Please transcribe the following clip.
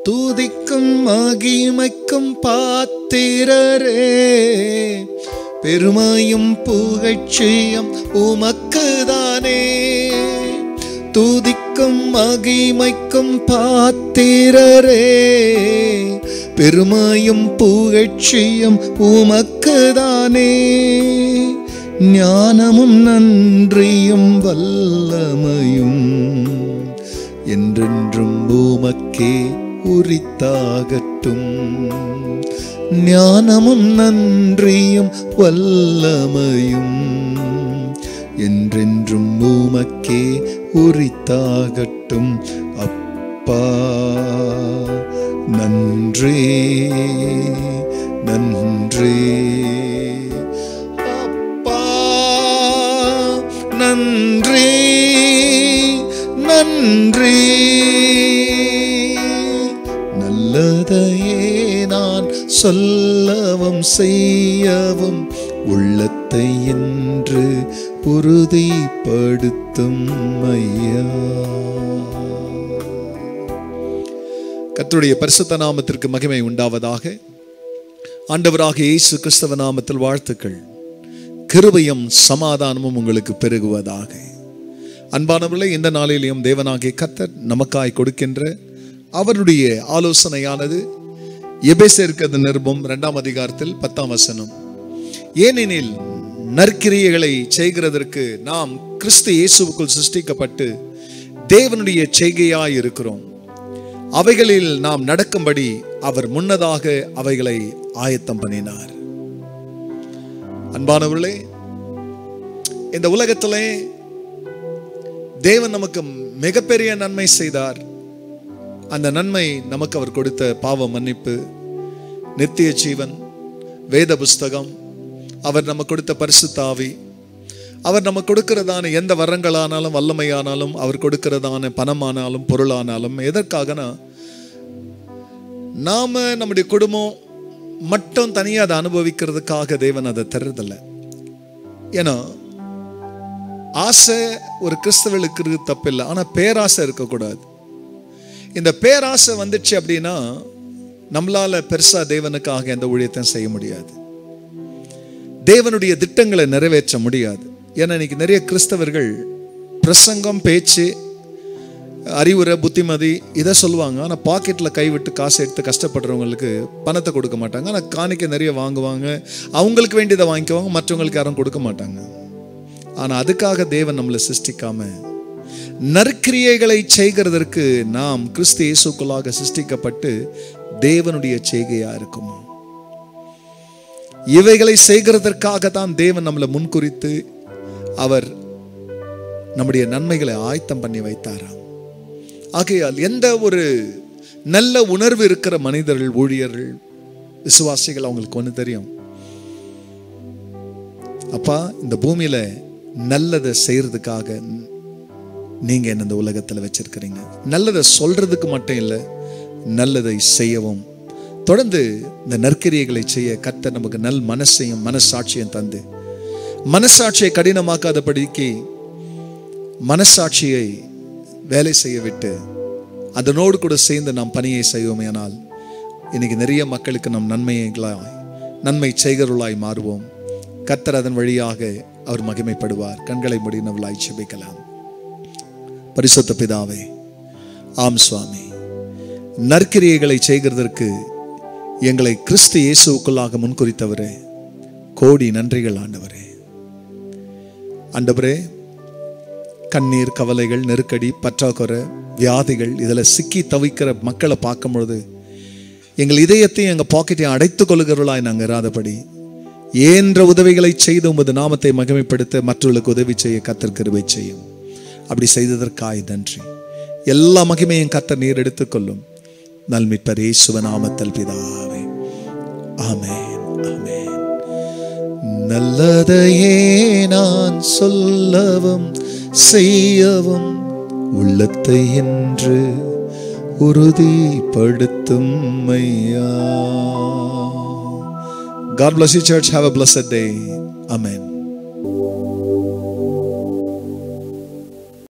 துதிக்கும் மகிமைக்கும் பாத்திரரே, பெருமையும் புகழ்ச்சியும் உமக்குதானே. துதிக்கும் மகிமைக்கும் பாத்திரரே, பெருமையும் புகழ்ச்சியும் உமக்குதானே. ஞானமும் நன்றியும் வல்லமையும் என்றென்றும் உமக்கே உரித்தாகட்டும். ஞானமும் நன்றியும் வல்லமையும் என்றென்றும் உமக்கே உரித்தாகட்டும். அப்பா நன்றி நன்றி, அப்பா நன்றி நன்றி. நல்லதையே நான் சொல்லவும் செய்யவும் உள்ளத்தை என்று உறுதிப்படுத்தும் ஐயா. கர்த்தருடைய பரிசுத்த நாமத்திற்கு மகிமை உண்டாவதாக. ஆண்டவராக இயேசு கிறிஸ்துவ நாமத்தில் வாழ்த்துக்கள். கிருபையும் சமாதானமும் உங்களுக்கு பெருகுவதாக. அன்பானவர்களே, இந்த நாளிலேயும் தேவனாகிய கர்த்தர் நமக்காய் கொடுக்கின்ற அவருடைய ஆலோசனையானது எபேசியருக்கு நிருபம் 2ஆம் அதிகாரத்தில் 10ஆம் வசனம். ஏனெனில் நற்கிரியைகளை செய்கிறதற்கு நாம் கிறிஸ்து இயேசுவுக்குள் சிருஷ்டிக்கப்பட்டு தேவனுடைய செய்கையாய் இருக்கிறோம். அவைகளில் நாம் நடக்கும்படி அவர் முன்னதாக அவைகளை ஆயத்தம் பண்ணினார். அன்பானவர்களே, இந்த உலகத்திலே தேவன் நமக்கு மிகப்பெரிய நன்மை செய்தார். அந்த நன்மை நமக்கு அவர் கொடுத்த பாவ மன்னிப்பு, நித்திய ஜீவன், வேத புஸ்தகம், அவர் நமக்கு கொடுத்த பரிசுத்த ஆவி, அவர் நமக்கு கொடுக்கிறதான எந்த வரங்களானாலும் வல்லமையானாலும், அவர் கொடுக்கிறதான பணமானாலும் பொருளானாலும், எதற்காகனா நாம நம்முடைய குடும்பம் மட்டும் தனியாக அதை அனுபவிக்கிறதுக்காக தேவன் அதை தருறதில்லை. ஏன்னா ஆசை ஒரு கிறிஸ்தவர்களுக்கு தப்பில்லை, ஆனால் பேராசை இருக்கக்கூடாது. இந்த பேராசை வந்துச்சு அப்படின்னா நம்மளால பெருசா தேவனுக்காக எந்த ஊழியத்தையும் செய்ய முடியாது, தேவனுடைய திட்டங்களை நிறைவேற்ற முடியாது. ஏன்னா இன்னைக்கு நிறைய கிறிஸ்தவர்கள் பிரசங்கம், பேச்சு, அறிவுரை, புத்திமதி இதை சொல்லுவாங்க. ஆனால் பாக்கெட்டில் கைவிட்டு காசு எடுத்து கஷ்டப்படுறவங்களுக்கு பணத்தை கொடுக்க மாட்டாங்க. ஆனால் காணிக்கை நிறைய வாங்குவாங்க, அவங்களுக்கு வேண்டியதை வாங்கிக்குவாங்க, மற்றவங்களுக்கு யாரும் கொடுக்க மாட்டாங்க. ஆனால் அதுக்காக தேவன் நம்மளை சிருஷ்டிக்காம நற்கிரியைகளை செய்கிறதற்கு நாம் கிறிஸ்து இயேசுக்குள்ளாக சிருஷ்டிக்கப்பட்டு தேவனுடைய செய்கையா இருக்கும். இவைகளை செய்கிறதற்காக தான் தேவன் நம்மளை முன்குறித்து அவர் நம்முடைய நன்மைகளை ஆயத்தம் பண்ணி வைத்தாராம். ஆகையால் எந்த ஒரு நல்ல உணர்வு இருக்கிற மனிதர்கள், ஊழியர்கள், விசுவாசிகள், அவங்களுக்கு ஒன்று தெரியும், அப்பா இந்த பூமியில நல்லதை செய்யறதுக்காக நீங்க என்ன இந்த உலகத்தில் வச்சிருக்கிறீங்க. நல்லதை சொல்றதுக்கு மட்டும் இல்லை, நல்லதை செய்யவும் தொடர்ந்து இந்த நற்கிரியைகளை செய்ய கர்த்தர் நமக்கு நல் மனசையும் மனசாட்சியும் தந்து, மனசாட்சியை கடினமாக்காதபடிக்கு மனசாட்சியை வேலை செய்ய விட்டு அதனோடு கூட சேர்ந்து நாம் பணியை செய்வோமே. ஆனால் இன்னைக்கு நிறைய மக்களுக்கு நம் நன்மை செய்கிறவர்களாய் மாறுவோம். கர்த்தர் அதன் வழியாக அவர் மகிமைப்படுவார். கண்களை மூடினவர்களாய் ஜெபிக்கலாம். பரிசுத்த பிதாவே, ஆம் சுவாமி, நற்கிரியைகளை செய்கிறதற்கு எங்களை கிறிஸ்து இயேசுவுக்குள்ளாக முன்குறித்தவரே, கோடி நன்றிகள் ஆண்டவரே. ஆண்டவரே, கண்ணீர், கவலைகள், நெருக்கடி, பற்றாக்குறை, வியாதிகள் இதில் சிக்கி தவிக்கிற மக்களை பார்க்கும் பொழுது எங்கள் இதயத்தையும் எங்கள் பாக்கெட்டையும் அடைத்துக் கொள்ளுகிறவர்களாய் நாங்கள் இராதபடி ஏன்ற உதவிகளை செய்து உமது நாமத்தை மகிமைப்படுத்த மற்றவர்களுக்கு உதவி செய்ய கர்த்தர் கிருபை செய்யும். அப்படி செய்ததற்காய் நன்றி. எல்லா மகிமையும் கர்த்தர் நீர் எடுத்துக்கொள்ளும். நல்மீட்பர் இயேசுவின் நாமத்தில் பிதாவே, ஆமென், ஆமென். நல்லதையே நான் சொல்லவும் செய்யவும் உள்ளத்தை என்று உறுதிப்படுத்தும் ஐயா. God bless you, church. Have a blessed day. Amen.